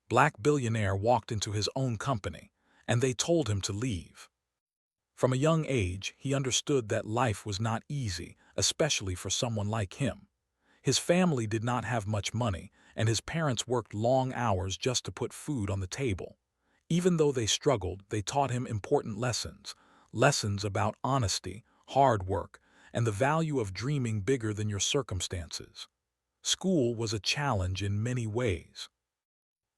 Black billionaire walked into his own company, and they told him to leave. From a young age, he understood that life was not easy, especially for someone like him. His family did not have much money, and his parents worked long hours just to put food on the table. Even though they struggled, they taught him important lessons about honesty, hard work, and the value of dreaming bigger than your circumstances. School was a challenge in many ways.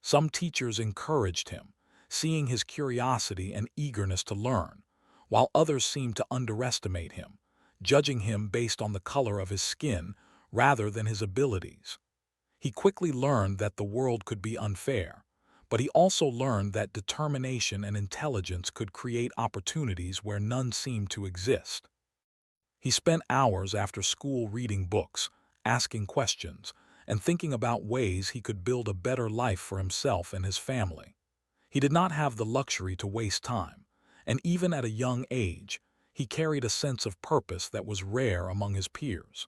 Some teachers encouraged him, seeing his curiosity and eagerness to learn, while others seemed to underestimate him, judging him based on the color of his skin rather than his abilities. He quickly learned that the world could be unfair, but he also learned that determination and intelligence could create opportunities where none seemed to exist. He spent hours after school reading books, asking questions, and thinking about ways he could build a better life for himself and his family. He did not have the luxury to waste time, and even at a young age, he carried a sense of purpose that was rare among his peers.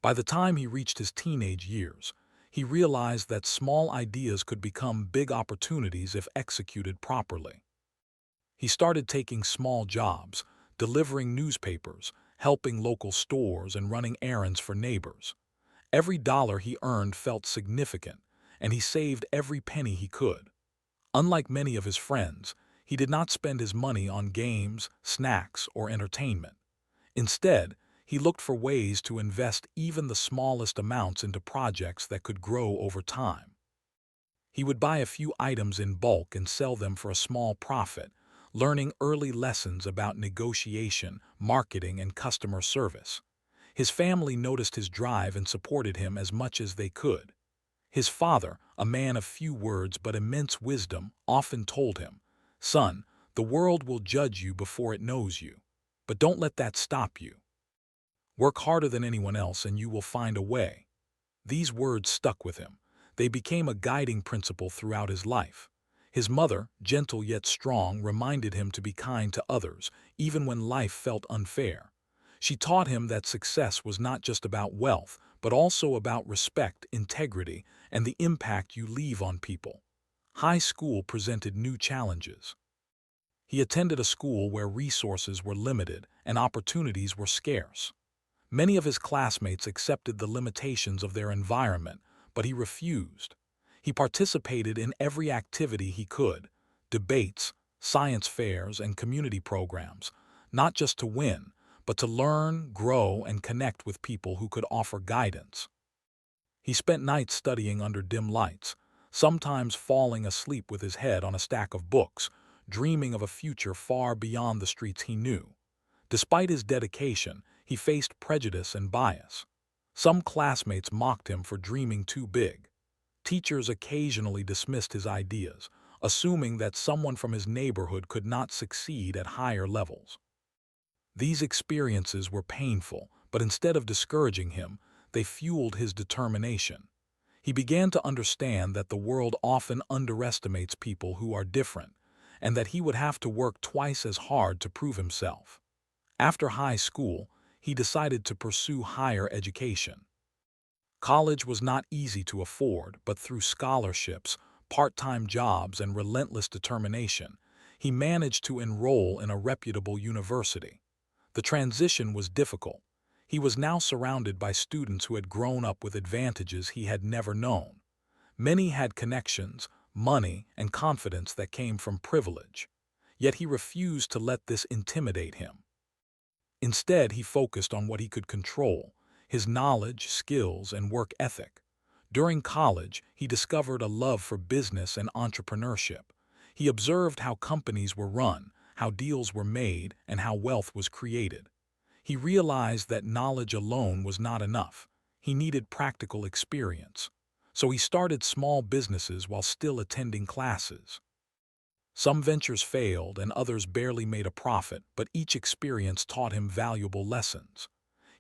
By the time he reached his teenage years, he realized that small ideas could become big opportunities if executed properly. He started taking small jobs, delivering newspapers, helping local stores, and running errands for neighbors. Every dollar he earned felt significant, and he saved every penny he could. Unlike many of his friends, he did not spend his money on games, snacks, or entertainment. Instead, he looked for ways to invest even the smallest amounts into projects that could grow over time. He would buy a few items in bulk and sell them for a small profit, learning early lessons about negotiation, marketing, and customer service. His family noticed his drive and supported him as much as they could. His father, a man of few words but immense wisdom, often told him, "Son, the world will judge you before it knows you. But don't let that stop you. Work harder than anyone else and you will find a way." These words stuck with him. They became a guiding principle throughout his life. His mother, gentle yet strong, reminded him to be kind to others, even when life felt unfair. She taught him that success was not just about wealth, but also about respect, integrity, and the impact you leave on people. High school presented new challenges. He attended a school where resources were limited and opportunities were scarce. Many of his classmates accepted the limitations of their environment, but he refused. He participated in every activity he could: debates, science fairs, and community programs, not just to win, but to learn, grow, and connect with people who could offer guidance. He spent nights studying under dim lights, sometimes falling asleep with his head on a stack of books, dreaming of a future far beyond the streets he knew. Despite his dedication, he faced prejudice and bias. Some classmates mocked him for dreaming too big. Teachers occasionally dismissed his ideas, assuming that someone from his neighborhood could not succeed at higher levels. These experiences were painful, but instead of discouraging him, they fueled his determination. He began to understand that the world often underestimates people who are different, and that he would have to work twice as hard to prove himself. After high school, he decided to pursue higher education. College was not easy to afford, but through scholarships, part-time jobs, and relentless determination, he managed to enroll in a reputable university. The transition was difficult. He was now surrounded by students who had grown up with advantages he had never known. Many had connections, money, and confidence that came from privilege. Yet he refused to let this intimidate him. Instead, he focused on what he could control: his knowledge, skills, and work ethic. During college, he discovered a love for business and entrepreneurship. He observed how companies were run, how deals were made, and how wealth was created. He realized that knowledge alone was not enough. He needed practical experience. So he started small businesses while still attending classes. Some ventures failed and others barely made a profit, but each experience taught him valuable lessons.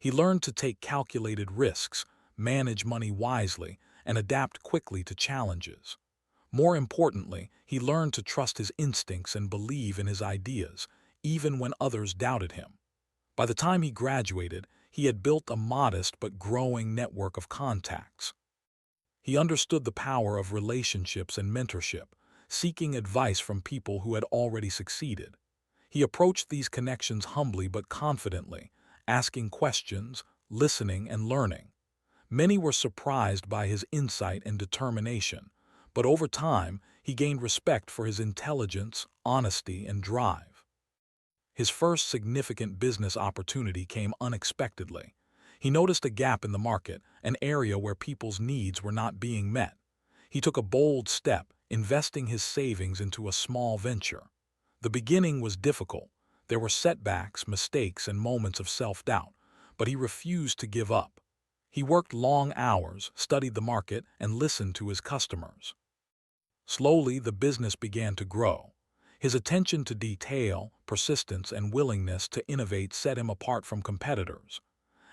He learned to take calculated risks, manage money wisely, and adapt quickly to challenges. More importantly, he learned to trust his instincts and believe in his ideas, even when others doubted him. By the time he graduated, he had built a modest but growing network of contacts. He understood the power of relationships and mentorship, seeking advice from people who had already succeeded. He approached these connections humbly but confidently, asking questions, listening, and learning. Many were surprised by his insight and determination, but over time, he gained respect for his intelligence, honesty, and drive. His first significant business opportunity came unexpectedly. He noticed a gap in the market, an area where people's needs were not being met. He took a bold step, investing his savings into a small venture. The beginning was difficult. There were setbacks, mistakes, and moments of self-doubt, but he refused to give up. He worked long hours, studied the market, and listened to his customers. Slowly, the business began to grow. His attention to detail, persistence, and willingness to innovate set him apart from competitors.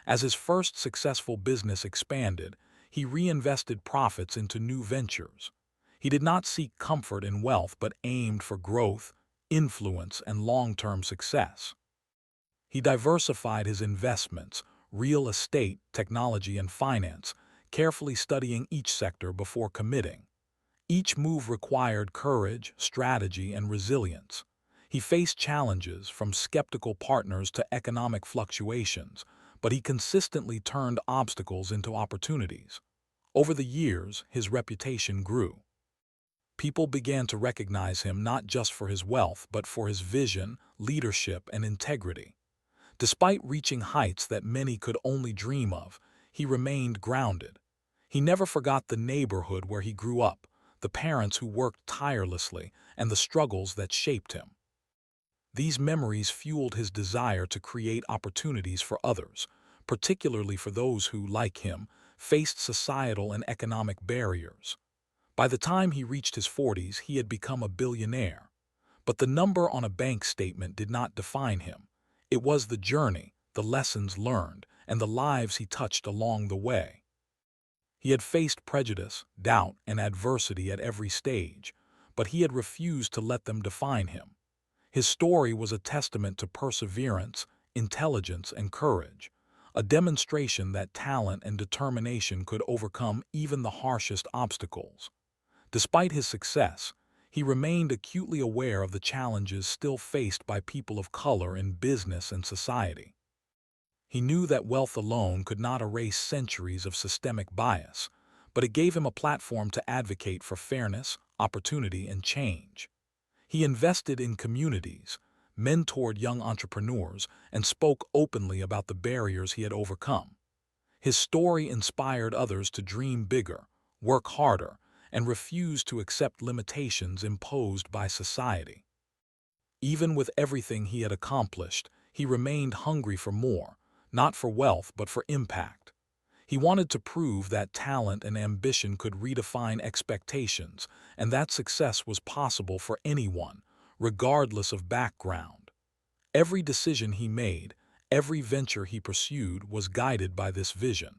As his first successful business expanded, he reinvested profits into new ventures. He did not seek comfort in wealth but aimed for growth, influence, and long-term success. He diversified his investments, real estate, technology, and finance, carefully studying each sector before committing. Each move required courage, strategy, and resilience. He faced challenges from skeptical partners to economic fluctuations, but he consistently turned obstacles into opportunities. Over the years, his reputation grew. People began to recognize him not just for his wealth, but for his vision, leadership, and integrity. Despite reaching heights that many could only dream of, he remained grounded. He never forgot the neighborhood where he grew up, the parents who worked tirelessly, and the struggles that shaped him. These memories fueled his desire to create opportunities for others, particularly for those who, like him, faced societal and economic barriers. By the time he reached his 40s, he had become a billionaire. But the number on a bank statement did not define him. It was the journey, the lessons learned, and the lives he touched along the way. He had faced prejudice, doubt, and adversity at every stage, but he had refused to let them define him. His story was a testament to perseverance, intelligence, and courage, a demonstration that talent and determination could overcome even the harshest obstacles. Despite his success, he remained acutely aware of the challenges still faced by people of color in business and society. He knew that wealth alone could not erase centuries of systemic bias, but it gave him a platform to advocate for fairness, opportunity, and change. He invested in communities, mentored young entrepreneurs, and spoke openly about the barriers he had overcome. His story inspired others to dream bigger, work harder, and refuse to accept limitations imposed by society. Even with everything he had accomplished, he remained hungry for more, not for wealth but for impact. He wanted to prove that talent and ambition could redefine expectations and that success was possible for anyone, regardless of background. Every decision he made, every venture he pursued was guided by this vision.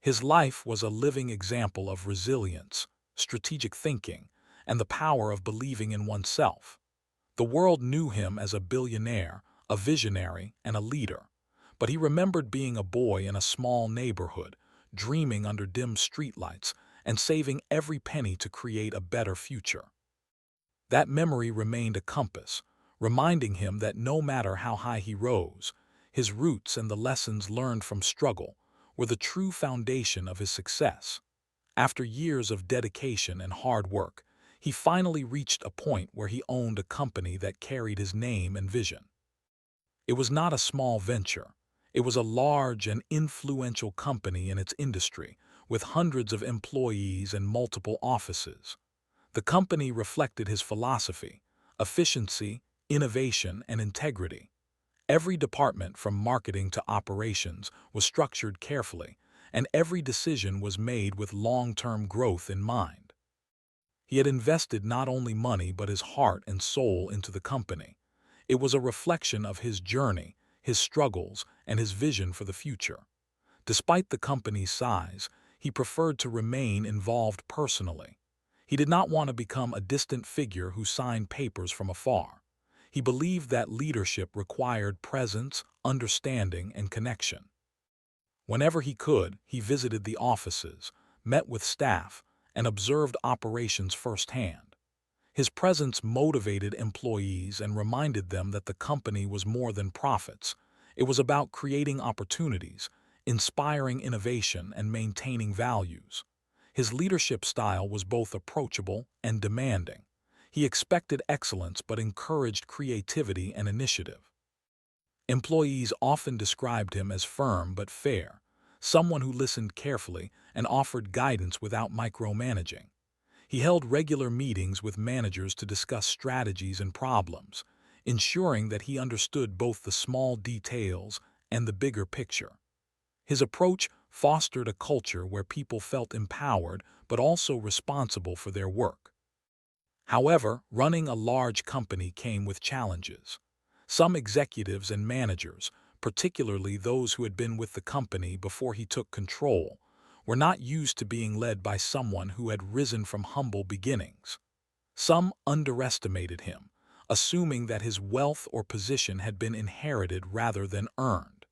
His life was a living example of resilience, strategic thinking, and the power of believing in oneself. The world knew him as a billionaire, a visionary, and a leader. But he remembered being a boy in a small neighborhood, dreaming under dim streetlights, and saving every penny to create a better future. That memory remained a compass, reminding him that no matter how high he rose, his roots and the lessons learned from struggle were the true foundation of his success. After years of dedication and hard work, he finally reached a point where he owned a company that carried his name and vision. It was not a small venture. It was a large and influential company in its industry, with hundreds of employees and multiple offices. The company reflected his philosophy: efficiency, innovation, and integrity. Every department, from marketing to operations, was structured carefully, and every decision was made with long-term growth in mind. He had invested not only money but his heart and soul into the company. It was a reflection of his journey, his struggles, and his vision for the future. Despite the company's size, he preferred to remain involved personally. He did not want to become a distant figure who signed papers from afar. He believed that leadership required presence, understanding, and connection. Whenever he could, he visited the offices, met with staff, and observed operations firsthand. His presence motivated employees and reminded them that the company was more than profits. It was about creating opportunities, inspiring innovation, and maintaining values. His leadership style was both approachable and demanding. He expected excellence but encouraged creativity and initiative. Employees often described him as firm but fair, someone who listened carefully and offered guidance without micromanaging. He held regular meetings with managers to discuss strategies and problems, ensuring that he understood both the small details and the bigger picture. His approach fostered a culture where people felt empowered but also responsible for their work. However, running a large company came with challenges. Some executives and managers, particularly those who had been with the company before he took control, were not used to being led by someone who had risen from humble beginnings. Some underestimated him, assuming that his wealth or position had been inherited rather than earned.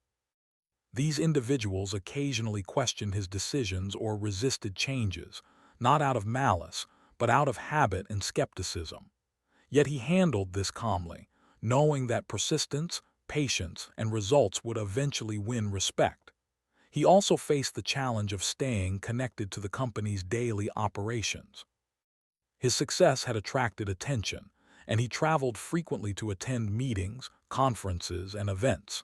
These individuals occasionally questioned his decisions or resisted changes, not out of malice, but out of habit and skepticism. Yet he handled this calmly, knowing that persistence, patience, and results would eventually win respect. He also faced the challenge of staying connected to the company's daily operations. His success had attracted attention, and he traveled frequently to attend meetings, conferences, and events.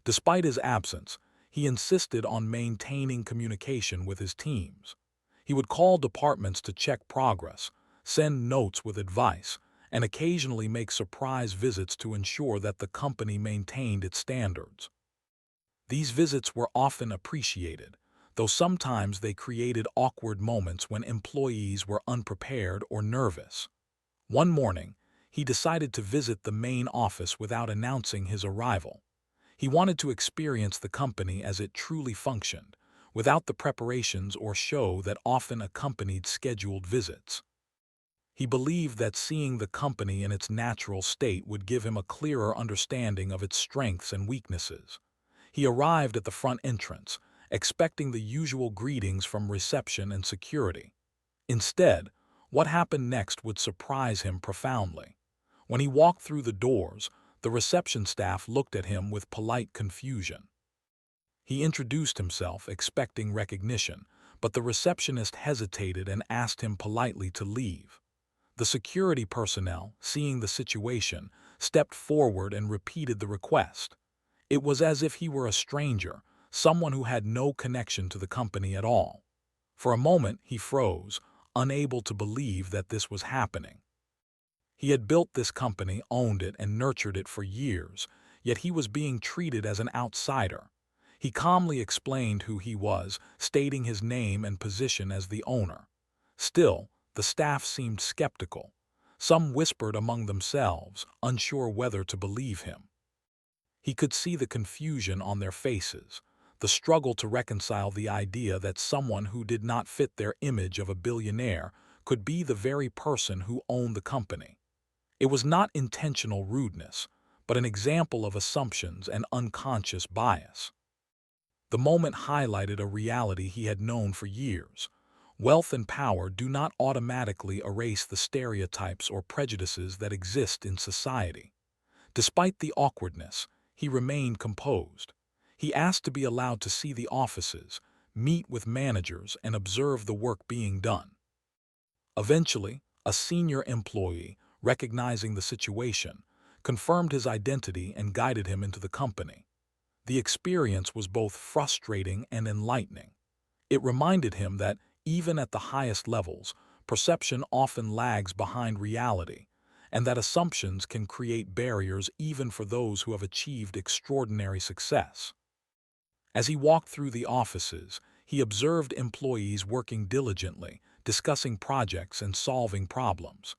Despite his absence, he insisted on maintaining communication with his teams. He would call departments to check progress, send notes with advice, and occasionally make surprise visits to ensure that the company maintained its standards. These visits were often appreciated, though sometimes they created awkward moments when employees were unprepared or nervous. One morning, he decided to visit the main office without announcing his arrival. He wanted to experience the company as it truly functioned, without the preparations or show that often accompanied scheduled visits. He believed that seeing the company in its natural state would give him a clearer understanding of its strengths and weaknesses. He arrived at the front entrance, expecting the usual greetings from reception and security. Instead, what happened next would surprise him profoundly. When he walked through the doors, the reception staff looked at him with polite confusion. He introduced himself, expecting recognition, but the receptionist hesitated and asked him politely to leave. The security personnel, seeing the situation, stepped forward and repeated the request. It was as if he were a stranger, someone who had no connection to the company at all. For a moment, he froze, unable to believe that this was happening. He had built this company, owned it, and nurtured it for years, yet he was being treated as an outsider. He calmly explained who he was, stating his name and position as the owner. Still, the staff seemed skeptical. Some whispered among themselves, unsure whether to believe him. He could see the confusion on their faces, the struggle to reconcile the idea that someone who did not fit their image of a billionaire could be the very person who owned the company. It was not intentional rudeness, but an example of assumptions and unconscious bias. The moment highlighted a reality he had known for years. Wealth and power do not automatically erase the stereotypes or prejudices that exist in society. Despite the awkwardness, he remained composed. He asked to be allowed to see the offices, meet with managers, and observe the work being done. Eventually, a senior employee, recognizing the situation, confirmed his identity and guided him into the company. The experience was both frustrating and enlightening. It reminded him that, even at the highest levels, perception often lags behind reality, and that assumptions can create barriers even for those who have achieved extraordinary success. As he walked through the offices, he observed employees working diligently, discussing projects and solving problems.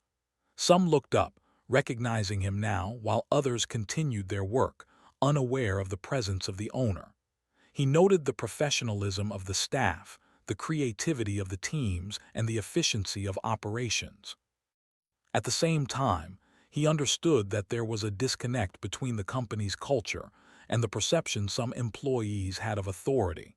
Some looked up, recognizing him now, while others continued their work, unaware of the presence of the owner. He noted the professionalism of the staff, the creativity of the teams, and the efficiency of operations. At the same time, he understood that there was a disconnect between the company's culture and the perception some employees had of authority.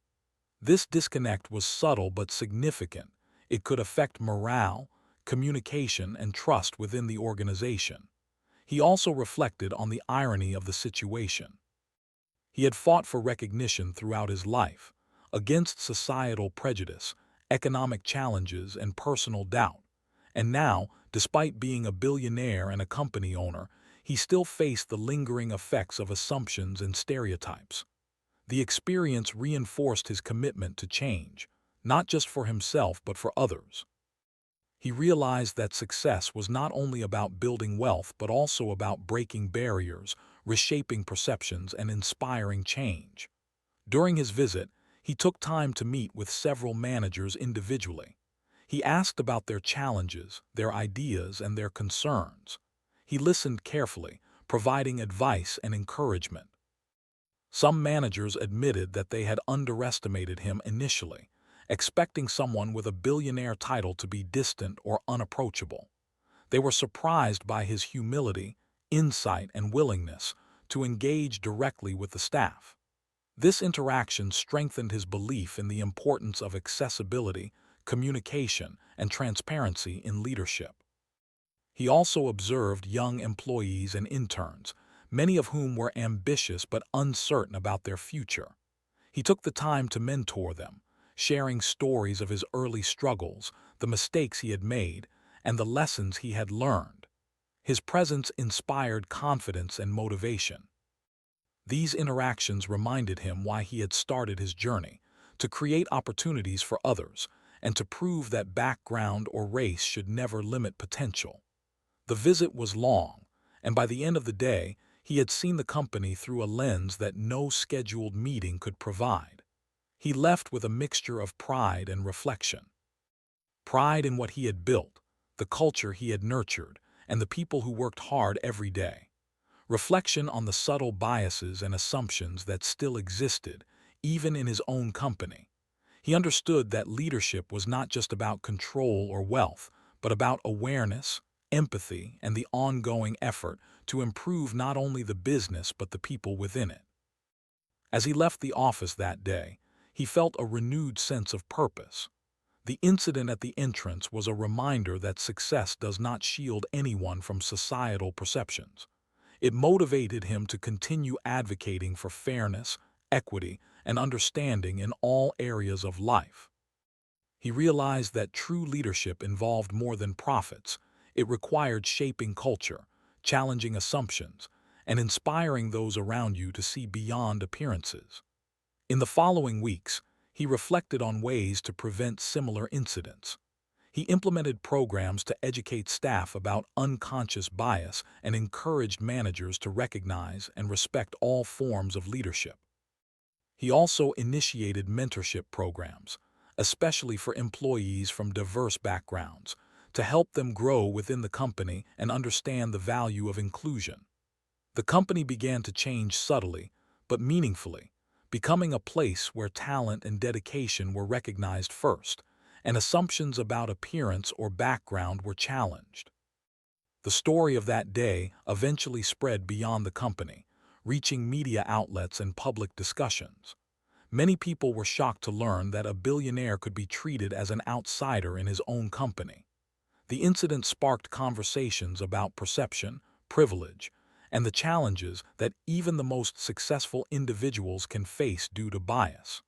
This disconnect was subtle but significant. It could affect morale, communication, and trust within the organization. He also reflected on the irony of the situation. He had fought for recognition throughout his life, against societal prejudice, economic challenges, and personal doubt. And now, despite being a billionaire and a company owner, he still faced the lingering effects of assumptions and stereotypes. The experience reinforced his commitment to change, not just for himself but for others. He realized that success was not only about building wealth but also about breaking barriers, reshaping perceptions, and inspiring change. During his visit, he took time to meet with several managers individually. He asked about their challenges, their ideas, and their concerns. He listened carefully, providing advice and encouragement. Some managers admitted that they had underestimated him initially, expecting someone with a billionaire title to be distant or unapproachable. They were surprised by his humility, insight, and willingness to engage directly with the staff. This interaction strengthened his belief in the importance of accessibility, communication, and transparency in leadership. He also observed young employees and interns, many of whom were ambitious but uncertain about their future. He took the time to mentor them, sharing stories of his early struggles, the mistakes he had made, and the lessons he had learned. His presence inspired confidence and motivation. These interactions reminded him why he had started his journey, to create opportunities for others, and to prove that background or race should never limit potential. The visit was long, and by the end of the day, he had seen the company through a lens that no scheduled meeting could provide. He left with a mixture of pride and reflection. Pride in what he had built, the culture he had nurtured, and the people who worked hard every day. Reflection on the subtle biases and assumptions that still existed, even in his own company. He understood that leadership was not just about control or wealth, but about awareness, empathy, and the ongoing effort to improve not only the business but the people within it. As he left the office that day, he felt a renewed sense of purpose. The incident at the entrance was a reminder that success does not shield anyone from societal perceptions. It motivated him to continue advocating for fairness, equity, and understanding in all areas of life. He realized that true leadership involved more than profits. It required shaping culture, challenging assumptions, and inspiring those around you to see beyond appearances. In the following weeks, he reflected on ways to prevent similar incidents. He implemented programs to educate staff about unconscious bias and encouraged managers to recognize and respect all forms of leadership. He also initiated mentorship programs, especially for employees from diverse backgrounds, to help them grow within the company and understand the value of inclusion. The company began to change subtly, but meaningfully, becoming a place where talent and dedication were recognized first, and assumptions about appearance or background were challenged. The story of that day eventually spread beyond the company, reaching media outlets and public discussions. Many people were shocked to learn that a billionaire could be treated as an outsider in his own company. The incident sparked conversations about perception, privilege, and the challenges that even the most successful individuals can face due to bias.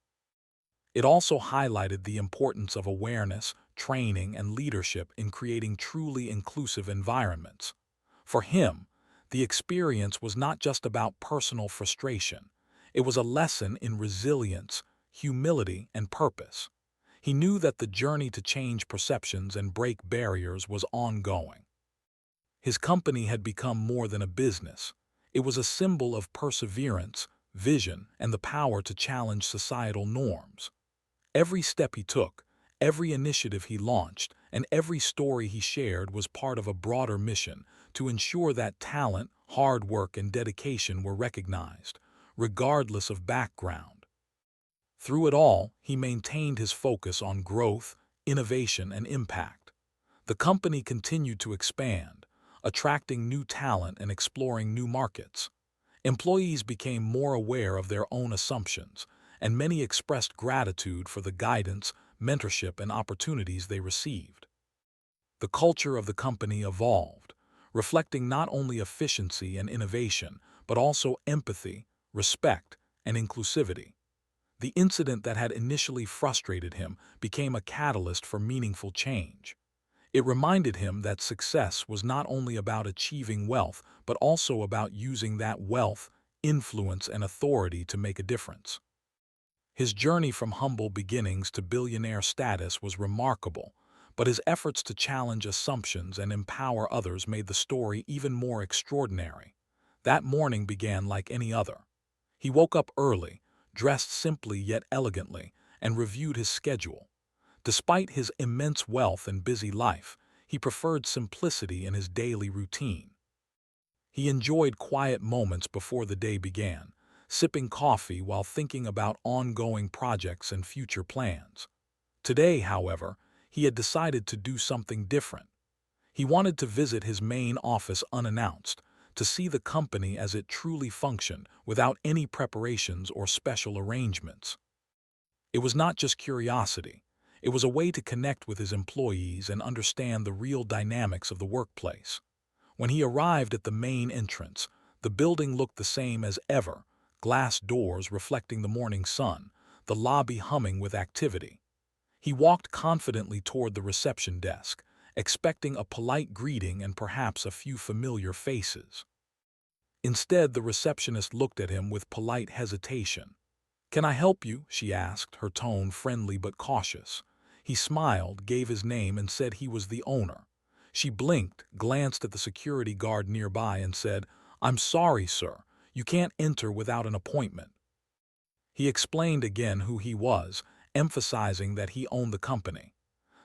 It also highlighted the importance of awareness, training, and leadership in creating truly inclusive environments. For him, the experience was not just about personal frustration. It was a lesson in resilience, humility, and purpose. He knew that the journey to change perceptions and break barriers was ongoing. His company had become more than a business. It was a symbol of perseverance, vision, and the power to challenge societal norms. Every step he took, every initiative he launched, and every story he shared was part of a broader mission to ensure that talent, hard work, and dedication were recognized, regardless of background. Through it all, he maintained his focus on growth, innovation, and impact. The company continued to expand, attracting new talent and exploring new markets. Employees became more aware of their own assumptions, and many expressed gratitude for the guidance, mentorship, and opportunities they received. The culture of the company evolved, reflecting not only efficiency and innovation, but also empathy, respect, and inclusivity. The incident that had initially frustrated him became a catalyst for meaningful change. It reminded him that success was not only about achieving wealth, but also about using that wealth, influence, and authority to make a difference. His journey from humble beginnings to billionaire status was remarkable, but his efforts to challenge assumptions and empower others made the story even more extraordinary. That morning began like any other. He woke up early, dressed simply yet elegantly, and reviewed his schedule. Despite his immense wealth and busy life, he preferred simplicity in his daily routine. He enjoyed quiet moments before the day began, sipping coffee while thinking about ongoing projects and future plans. Today, however, he had decided to do something different. He wanted to visit his main office unannounced, to see the company as it truly functioned without any preparations or special arrangements. It was not just curiosity. It was a way to connect with his employees and understand the real dynamics of the workplace. When he arrived at the main entrance, the building looked the same as ever, glass doors reflecting the morning sun, the lobby humming with activity. He walked confidently toward the reception desk, expecting a polite greeting and perhaps a few familiar faces. Instead, the receptionist looked at him with polite hesitation. "Can I help you?" she asked, her tone friendly but cautious. He smiled, gave his name, and said he was the owner. She blinked, glanced at the security guard nearby, and said, "I'm sorry, sir. You can't enter without an appointment." He explained again who he was, emphasizing that he owned the company.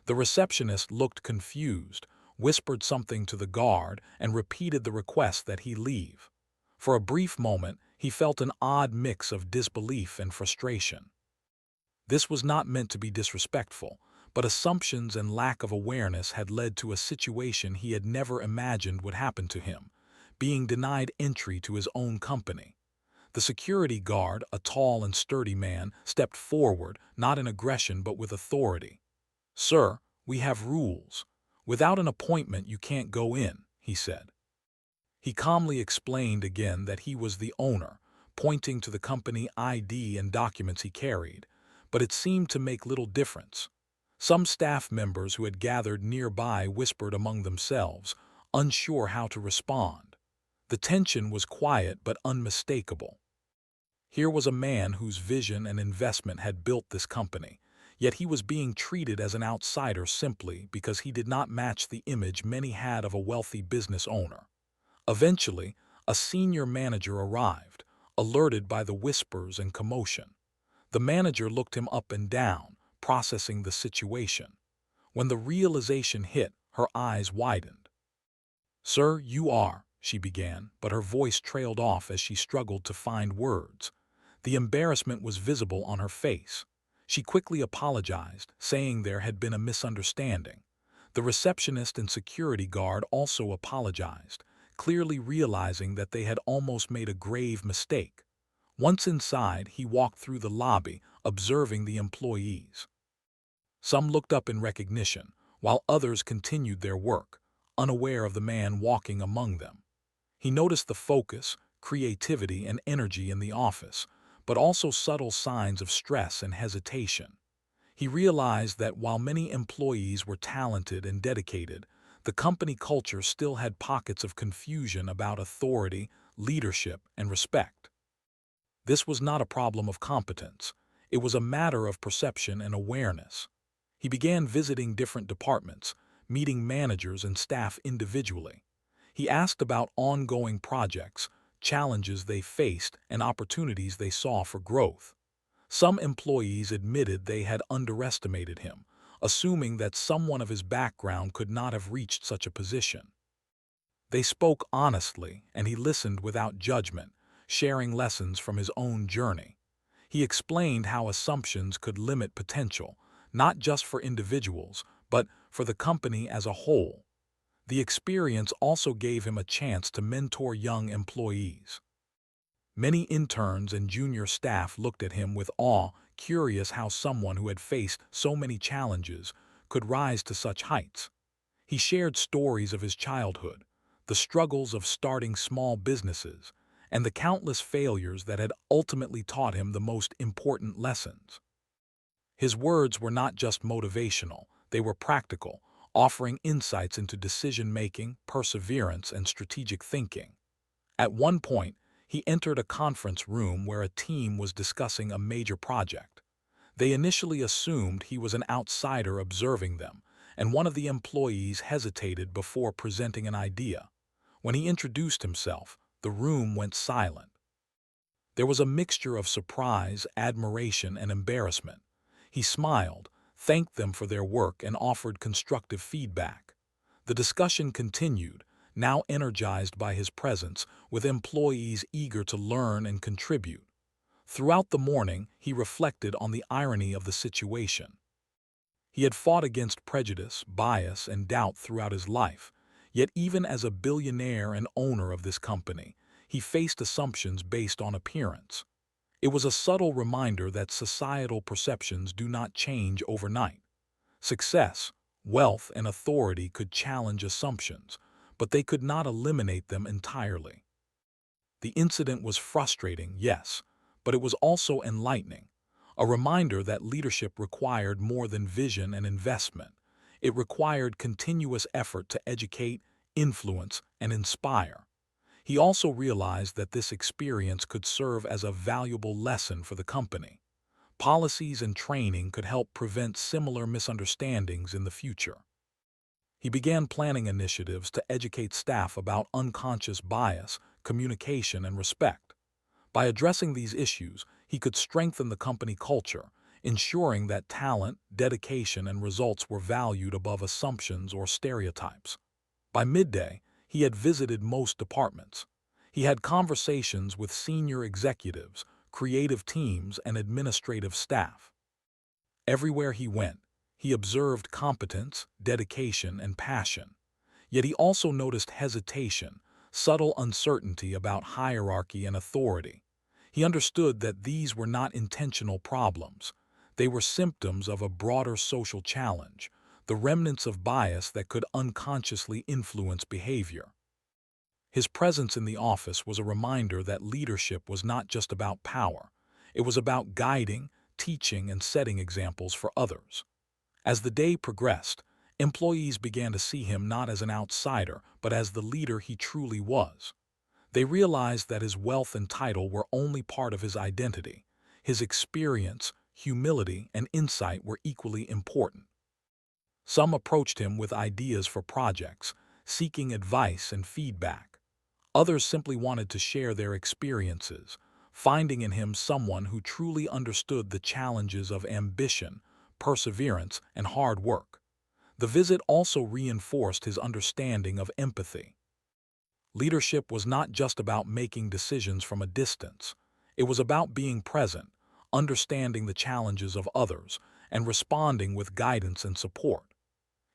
The receptionist looked confused, whispered something to the guard, and repeated the request that he leave. For a brief moment, he felt an odd mix of disbelief and frustration. This was not meant to be disrespectful, but assumptions and lack of awareness had led to a situation he had never imagined would happen to him, being denied entry to his own company. The security guard, a tall and sturdy man, stepped forward, not in aggression but with authority. "Sir, we have rules. Without an appointment you can't go in," he said. He calmly explained again that he was the owner, pointing to the company ID and documents he carried, but it seemed to make little difference. Some staff members who had gathered nearby whispered among themselves, unsure how to respond. The tension was quiet but unmistakable. Here was a man whose vision and investment had built this company, yet he was being treated as an outsider simply because he did not match the image many had of a wealthy business owner. Eventually, a senior manager arrived, alerted by the whispers and commotion. The manager looked him up and down, processing the situation. When the realization hit, her eyes widened. "Sir, you are," she began, but her voice trailed off as she struggled to find words. The embarrassment was visible on her face. She quickly apologized, saying there had been a misunderstanding. The receptionist and security guard also apologized, clearly realizing that they had almost made a grave mistake. Once inside, he walked through the lobby, observing the employees. Some looked up in recognition, while others continued their work, unaware of the man walking among them. He noticed the focus, creativity, and energy in the office, but also subtle signs of stress and hesitation. He realized that while many employees were talented and dedicated, the company culture still had pockets of confusion about authority, leadership, and respect. This was not a problem of competence. It was a matter of perception and awareness. He began visiting different departments, meeting managers and staff individually. He asked about ongoing projects, challenges they faced, and opportunities they saw for growth. Some employees admitted they had underestimated him, assuming that someone of his background could not have reached such a position. They spoke honestly, and he listened without judgment, sharing lessons from his own journey. He explained how assumptions could limit potential, not just for individuals, but for the company as a whole. The experience also gave him a chance to mentor young employees. Many interns and junior staff looked at him with awe, curious how someone who had faced so many challenges could rise to such heights. He shared stories of his childhood, the struggles of starting small businesses, and the countless failures that had ultimately taught him the most important lessons. His words were not just motivational, they were practical, offering insights into decision-making, perseverance, and strategic thinking. At one point, he entered a conference room where a team was discussing a major project. They initially assumed he was an outsider observing them, and one of the employees hesitated before presenting an idea. When he introduced himself, the room went silent. There was a mixture of surprise, admiration, and embarrassment. He smiled, thanked them for their work, and offered constructive feedback. The discussion continued, now energized by his presence, with employees eager to learn and contribute. Throughout the morning, he reflected on the irony of the situation. He had fought against prejudice, bias, and doubt throughout his life, yet even as a billionaire and owner of this company, he faced assumptions based on appearance. It was a subtle reminder that societal perceptions do not change overnight. Success, wealth, and authority could challenge assumptions, but they could not eliminate them entirely. The incident was frustrating, yes, but it was also enlightening, a reminder that leadership required more than vision and investment. It required continuous effort to educate, influence, and inspire. He also realized that this experience could serve as a valuable lesson for the company. Policies and training could help prevent similar misunderstandings in the future. He began planning initiatives to educate staff about unconscious bias, communication, and respect. By addressing these issues, he could strengthen the company culture, ensuring that talent, dedication, and results were valued above assumptions or stereotypes. By midday, he had visited most departments. He had conversations with senior executives, creative teams, and administrative staff. Everywhere he went, he observed competence, dedication, and passion. Yet he also noticed hesitation, subtle uncertainty about hierarchy and authority. He understood that these were not intentional problems. They were symptoms of a broader social challenge, the remnants of bias that could unconsciously influence behavior. His presence in the office was a reminder that leadership was not just about power. It was about guiding, teaching, and setting examples for others. As the day progressed, employees began to see him not as an outsider, but as the leader he truly was. They realized that his wealth and title were only part of his identity. His experience, humility, and insight were equally important. Some approached him with ideas for projects, seeking advice and feedback. Others simply wanted to share their experiences, finding in him someone who truly understood the challenges of ambition, perseverance, and hard work. The visit also reinforced his understanding of empathy. Leadership was not just about making decisions from a distance. It was about being present, understanding the challenges of others, and responding with guidance and support.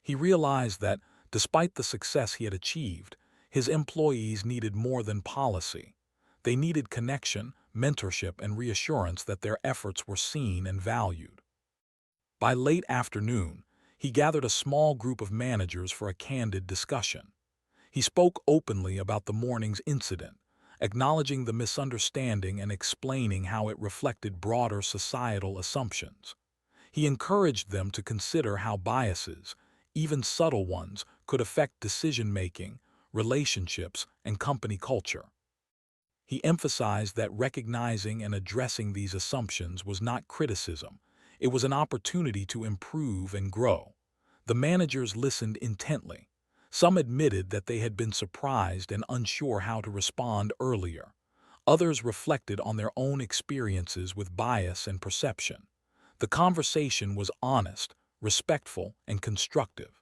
He realized that, despite the success he had achieved, his employees needed more than policy. They needed connection, mentorship, and reassurance that their efforts were seen and valued. By late afternoon, he gathered a small group of managers for a candid discussion. He spoke openly about the morning's incident, acknowledging the misunderstanding and explaining how it reflected broader societal assumptions. He encouraged them to consider how biases, even subtle ones, could affect decision-making, relationships, and company culture. He emphasized that recognizing and addressing these assumptions was not criticism. It was an opportunity to improve and grow. The managers listened intently. Some admitted that they had been surprised and unsure how to respond earlier. Others reflected on their own experiences with bias and perception. The conversation was honest, respectful, and constructive.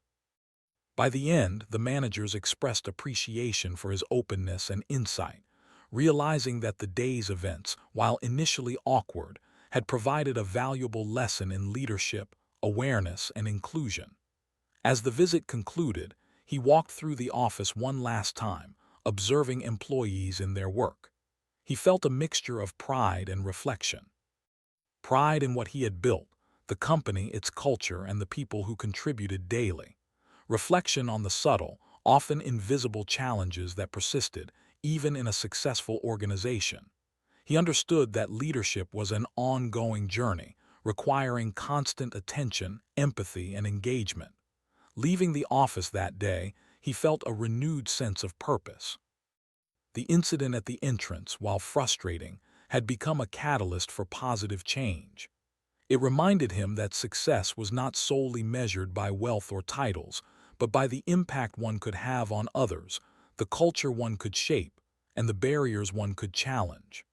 By the end, the managers expressed appreciation for his openness and insight, realizing that the day's events, while initially awkward, had provided a valuable lesson in leadership, awareness, and inclusion. As the visit concluded, he walked through the office one last time, observing employees in their work. He felt a mixture of pride and reflection. Pride in what he had built, the company, its culture, and the people who contributed daily. Reflection on the subtle, often invisible challenges that persisted, even in a successful organization. He understood that leadership was an ongoing journey, requiring constant attention, empathy, and engagement. Leaving the office that day, he felt a renewed sense of purpose. The incident at the entrance, while frustrating, had become a catalyst for positive change. It reminded him that success was not solely measured by wealth or titles, but by the impact one could have on others, the culture one could shape, and the barriers one could challenge.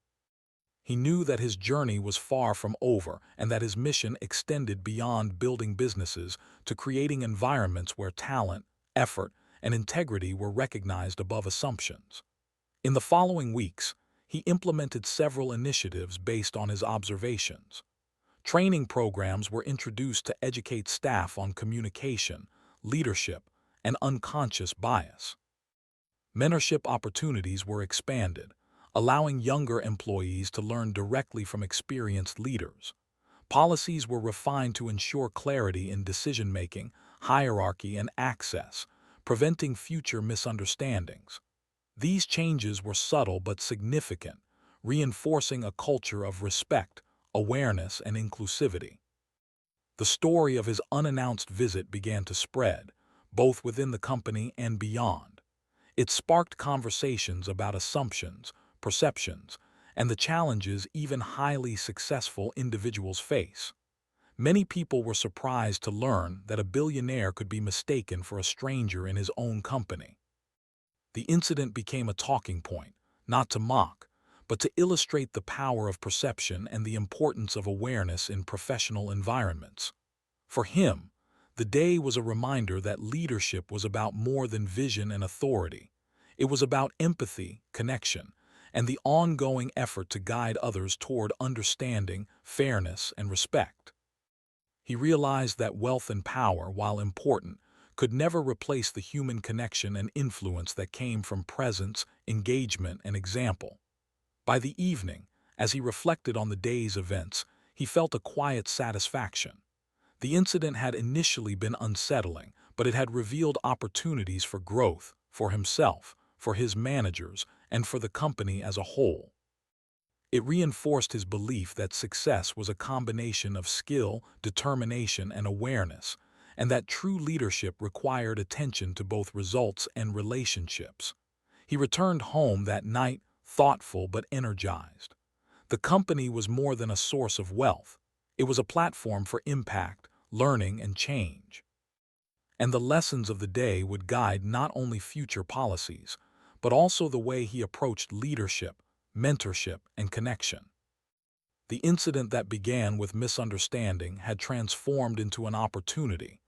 He knew that his journey was far from over and that his mission extended beyond building businesses to creating environments where talent, effort, and integrity were recognized above assumptions. In the following weeks, he implemented several initiatives based on his observations. Training programs were introduced to educate staff on communication, leadership, and unconscious bias. Mentorship opportunities were expanded, allowing younger employees to learn directly from experienced leaders. Policies were refined to ensure clarity in decision-making, hierarchy, and access, preventing future misunderstandings. These changes were subtle but significant, reinforcing a culture of respect, awareness, and inclusivity. The story of his unannounced visit began to spread, both within the company and beyond. It sparked conversations about assumptions, perceptions, and the challenges even highly successful individuals face. Many people were surprised to learn that a billionaire could be mistaken for a stranger in his own company. The incident became a talking point, not to mock, but to illustrate the power of perception and the importance of awareness in professional environments. For him, the day was a reminder that leadership was about more than vision and authority. It was about empathy, connection, and the ongoing effort to guide others toward understanding, fairness, and respect. He realized that wealth and power, while important, could never replace the human connection and influence that came from presence, engagement, and example. By the evening, as he reflected on the day's events, he felt a quiet satisfaction. The incident had initially been unsettling, but it had revealed opportunities for growth, for himself, for his managers, and for the company as a whole. It reinforced his belief that success was a combination of skill, determination, and awareness, and that true leadership required attention to both results and relationships. He returned home that night, thoughtful but energized. The company was more than a source of wealth. It was a platform for impact, learning, and change. And the lessons of the day would guide not only future policies, but also the way he approached leadership, mentorship, and connection. The incident that began with misunderstanding had transformed into an opportunity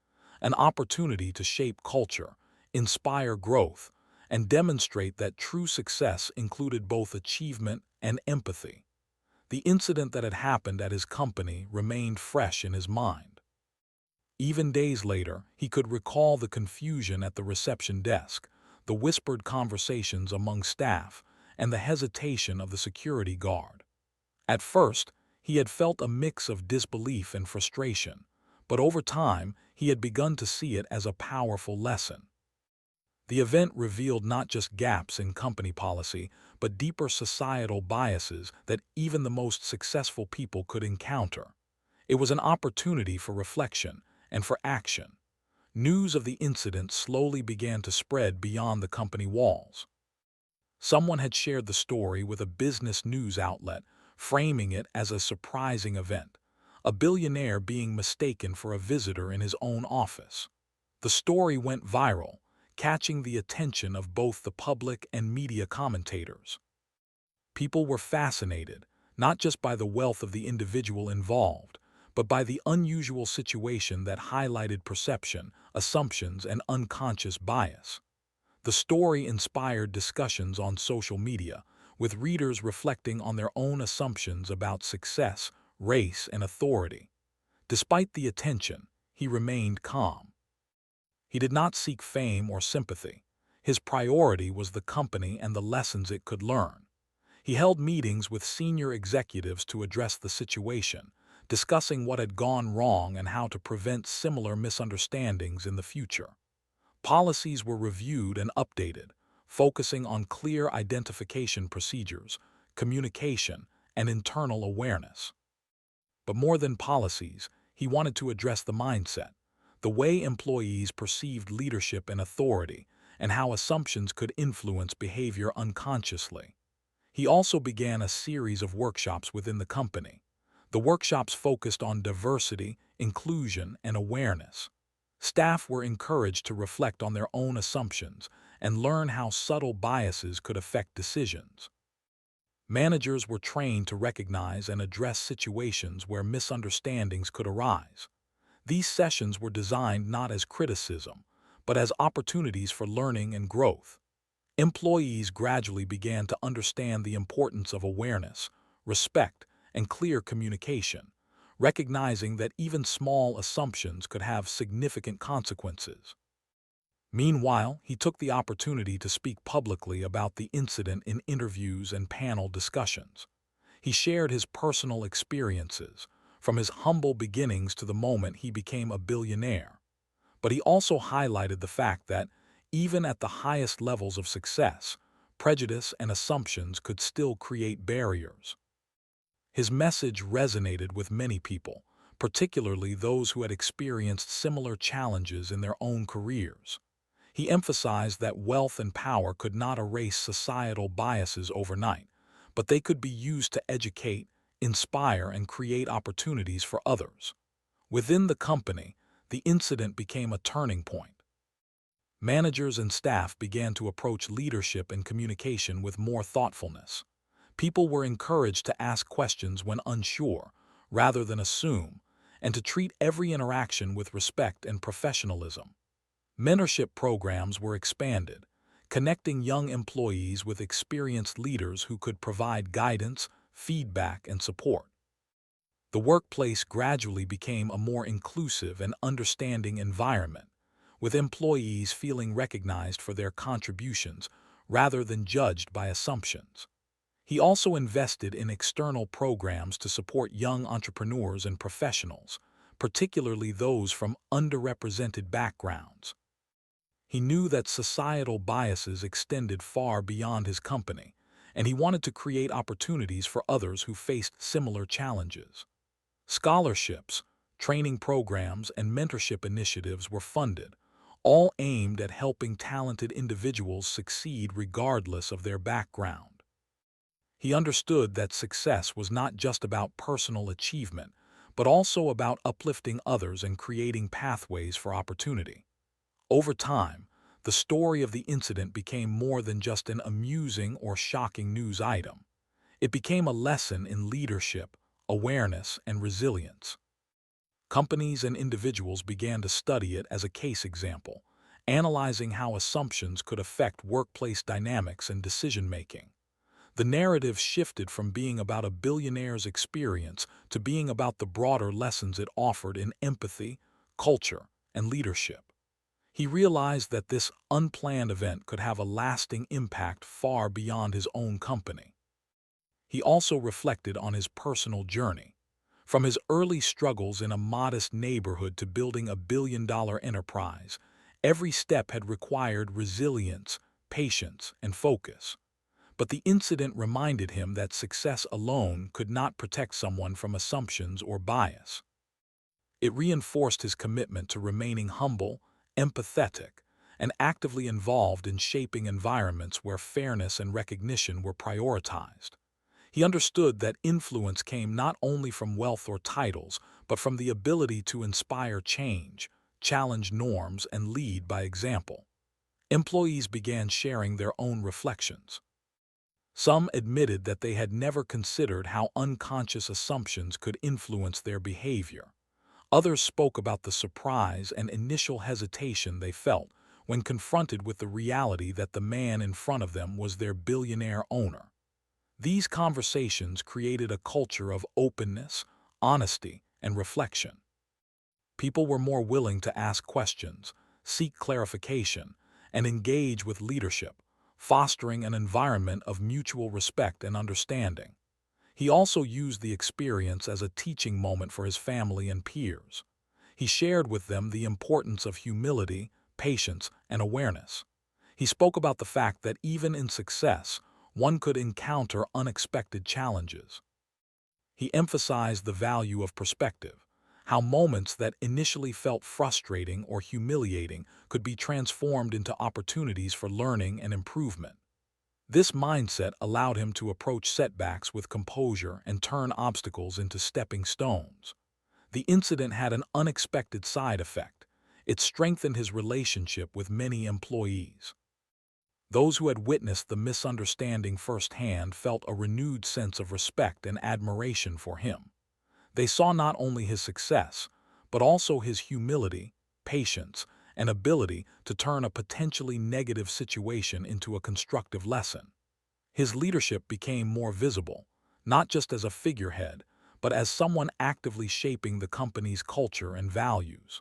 to shape culture, inspire growth, and demonstrate that true success included both achievement and empathy. The incident that had happened at his company remained fresh in his mind. Even days later, he could recall the confusion at the reception desk, the whispered conversations among staff, and the hesitation of the security guard. At first, he had felt a mix of disbelief and frustration, but over time, he had begun to see it as a powerful lesson. The event revealed not just gaps in company policy, but deeper societal biases that even the most successful people could encounter. It was an opportunity for reflection and for action. News of the incident slowly began to spread beyond the company walls. Someone had shared the story with a business news outlet, framing it as a surprising event, a billionaire being mistaken for a visitor in his own office. The story went viral, catching the attention of both the public and media commentators. People were fascinated, not just by the wealth of the individual involved, but by the unusual situation that highlighted perception, assumptions, and unconscious bias. The story inspired discussions on social media, with readers reflecting on their own assumptions about success, race, and authority. Despite the attention, he remained calm. He did not seek fame or sympathy. His priority was the company and the lessons it could learn. He held meetings with senior executives to address the situation, discussing what had gone wrong and how to prevent similar misunderstandings in the future. Policies were reviewed and updated, focusing on clear identification procedures, communication, and internal awareness. But more than policies, he wanted to address the mindset, the way employees perceived leadership and authority, and how assumptions could influence behavior unconsciously. He also began a series of workshops within the company. The workshops focused on diversity, inclusion, and awareness. Staff were encouraged to reflect on their own assumptions and learn how subtle biases could affect decisions. Managers were trained to recognize and address situations where misunderstandings could arise. These sessions were designed not as criticism, but as opportunities for learning and growth. Employees gradually began to understand the importance of awareness, respect, and clear communication, recognizing that even small assumptions could have significant consequences. Meanwhile, he took the opportunity to speak publicly about the incident in interviews and panel discussions. He shared his personal experiences, from his humble beginnings to the moment he became a billionaire. But he also highlighted the fact that, even at the highest levels of success, prejudice and assumptions could still create barriers. His message resonated with many people, particularly those who had experienced similar challenges in their own careers. He emphasized that wealth and power could not erase societal biases overnight, but they could be used to educate, inspire, and create opportunities for others. Within the company, the incident became a turning point. Managers and staff began to approach leadership and communication with more thoughtfulness. People were encouraged to ask questions when unsure, rather than assume, and to treat every interaction with respect and professionalism. Mentorship programs were expanded, connecting young employees with experienced leaders who could provide guidance, feedback, and support. The workplace gradually became a more inclusive and understanding environment, with employees feeling recognized for their contributions rather than judged by assumptions. He also invested in external programs to support young entrepreneurs and professionals, particularly those from underrepresented backgrounds. He knew that societal biases extended far beyond his company, and he wanted to create opportunities for others who faced similar challenges. Scholarships, training programs, and mentorship initiatives were funded, all aimed at helping talented individuals succeed regardless of their background. He understood that success was not just about personal achievement, but also about uplifting others and creating pathways for opportunity. Over time, the story of the incident became more than just an amusing or shocking news item. It became a lesson in leadership, awareness, and resilience. Companies and individuals began to study it as a case example, analyzing how assumptions could affect workplace dynamics and decision-making. The narrative shifted from being about a billionaire's experience to being about the broader lessons it offered in empathy, culture, and leadership. He realized that this unplanned event could have a lasting impact far beyond his own company. He also reflected on his personal journey. From his early struggles in a modest neighborhood to building a billion-dollar enterprise, every step had required resilience, patience, and focus. But the incident reminded him that success alone could not protect someone from assumptions or bias. It reinforced his commitment to remaining humble, empathetic, and actively involved in shaping environments where fairness and recognition were prioritized. He understood that influence came not only from wealth or titles, but from the ability to inspire change, challenge norms, and lead by example. Employees began sharing their own reflections. Some admitted that they had never considered how unconscious assumptions could influence their behavior. Others spoke about the surprise and initial hesitation they felt when confronted with the reality that the man in front of them was their billionaire owner. These conversations created a culture of openness, honesty, and reflection. People were more willing to ask questions, seek clarification, and engage with leadership, fostering an environment of mutual respect and understanding. He also used the experience as a teaching moment for his family and peers. He shared with them the importance of humility, patience, and awareness. He spoke about the fact that even in success, one could encounter unexpected challenges. He emphasized the value of perspective, how moments that initially felt frustrating or humiliating could be transformed into opportunities for learning and improvement. This mindset allowed him to approach setbacks with composure and turn obstacles into stepping stones. The incident had an unexpected side effect. It strengthened his relationship with many employees. Those who had witnessed the misunderstanding firsthand felt a renewed sense of respect and admiration for him. They saw not only his success, but also his humility, patience, and ability to turn a potentially negative situation into a constructive lesson. His leadership became more visible, not just as a figurehead, but as someone actively shaping the company's culture and values.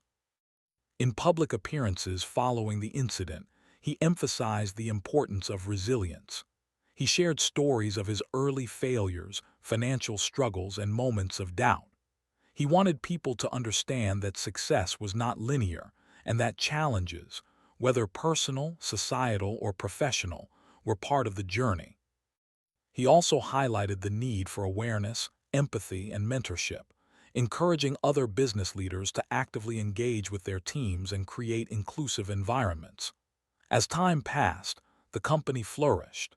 In public appearances following the incident, he emphasized the importance of resilience. He shared stories of his early failures, financial struggles, and moments of doubt. He wanted people to understand that success was not linear and that challenges, whether personal, societal, or professional, were part of the journey. He also highlighted the need for awareness, empathy, and mentorship, encouraging other business leaders to actively engage with their teams and create inclusive environments. As time passed, the company flourished.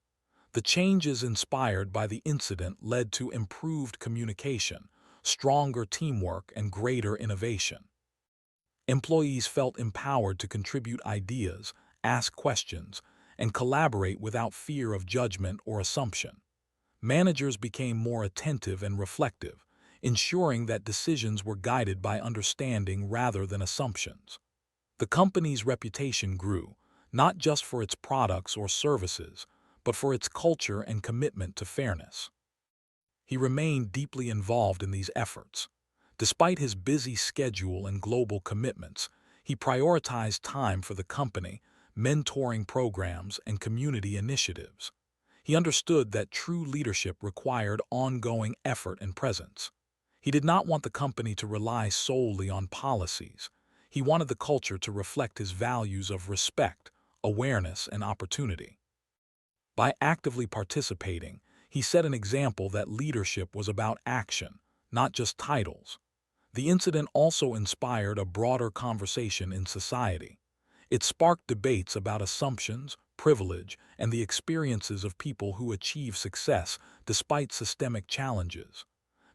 The changes inspired by the incident led to improved communication, stronger teamwork, and greater innovation. Employees felt empowered to contribute ideas, ask questions, and collaborate without fear of judgment or assumption. Managers became more attentive and reflective, ensuring that decisions were guided by understanding rather than assumptions. The company's reputation grew, not just for its products or services, but for its culture and commitment to fairness. He remained deeply involved in these efforts. Despite his busy schedule and global commitments, he prioritized time for the company, mentoring programs, and community initiatives. He understood that true leadership required ongoing effort and presence. He did not want the company to rely solely on policies. He wanted the culture to reflect his values of respect, awareness, and opportunity. By actively participating, he set an example that leadership was about action, not just titles. The incident also inspired a broader conversation in society. It sparked debates about assumptions, privilege, and the experiences of people who achieve success despite systemic challenges.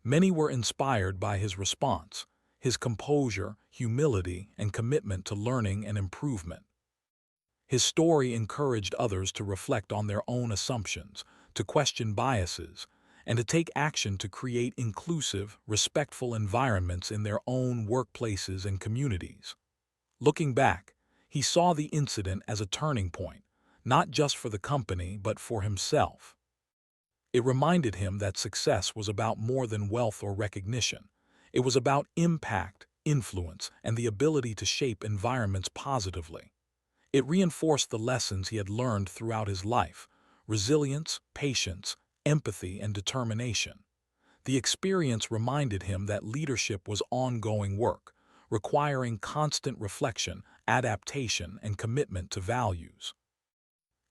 Many were inspired by his response, his composure, humility, and commitment to learning and improvement. His story encouraged others to reflect on their own assumptions, to question biases, and to take action to create inclusive, respectful environments in their own workplaces and communities. Looking back, he saw the incident as a turning point, not just for the company but for himself. It reminded him that success was about more than wealth or recognition. It was about impact, influence, and the ability to shape environments positively. It reinforced the lessons he had learned throughout his life: resilience, patience, empathy, and determination. The experience reminded him that leadership was ongoing work, requiring constant reflection, adaptation, and commitment to values.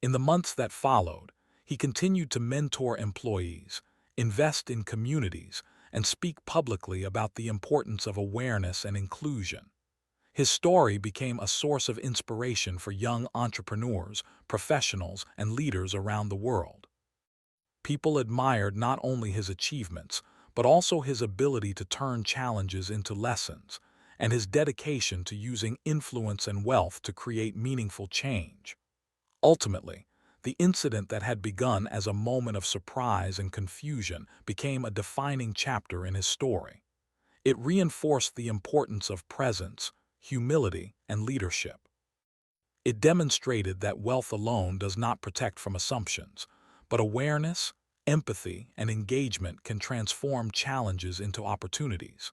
In the months that followed, he continued to mentor employees, invest in communities, and speak publicly about the importance of awareness and inclusion. His story became a source of inspiration for young entrepreneurs, professionals, and leaders around the world. People admired not only his achievements, but also his ability to turn challenges into lessons, and his dedication to using influence and wealth to create meaningful change. Ultimately, the incident that had begun as a moment of surprise and confusion became a defining chapter in his story. It reinforced the importance of presence, humility, and leadership. It demonstrated that wealth alone does not protect from assumptions, but awareness, empathy, and engagement can transform challenges into opportunities.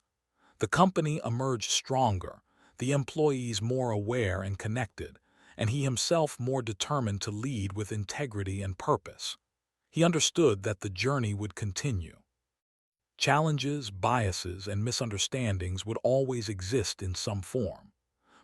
The company emerged stronger, the employees more aware and connected, and he himself more determined to lead with integrity and purpose. He understood that the journey would continue. Challenges, biases, and misunderstandings would always exist in some form.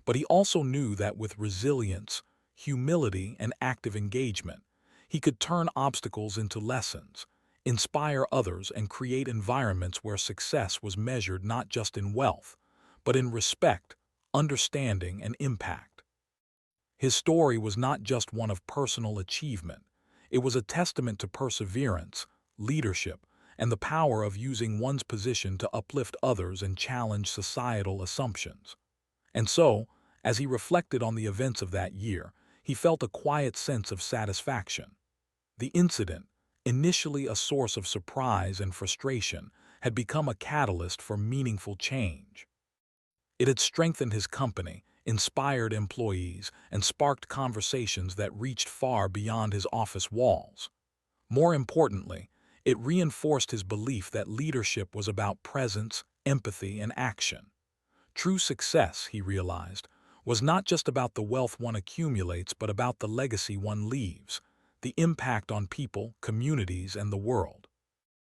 But he also knew that with resilience, humility, and active engagement, he could turn obstacles into lessons, inspire others, and create environments where success was measured not just in wealth, but in respect, understanding, and impact. His story was not just one of personal achievement. It was a testament to perseverance, leadership, and the power of using one's position to uplift others and challenge societal assumptions. And so, as he reflected on the events of that year, he felt a quiet sense of satisfaction. The incident, initially a source of surprise and frustration, had become a catalyst for meaningful change. It had strengthened his company, inspired employees, and sparked conversations that reached far beyond his office walls. More importantly, it reinforced his belief that leadership was about presence, empathy, and action. True success, he realized, was not just about the wealth one accumulates but about the legacy one leaves, the impact on people, communities, and the world.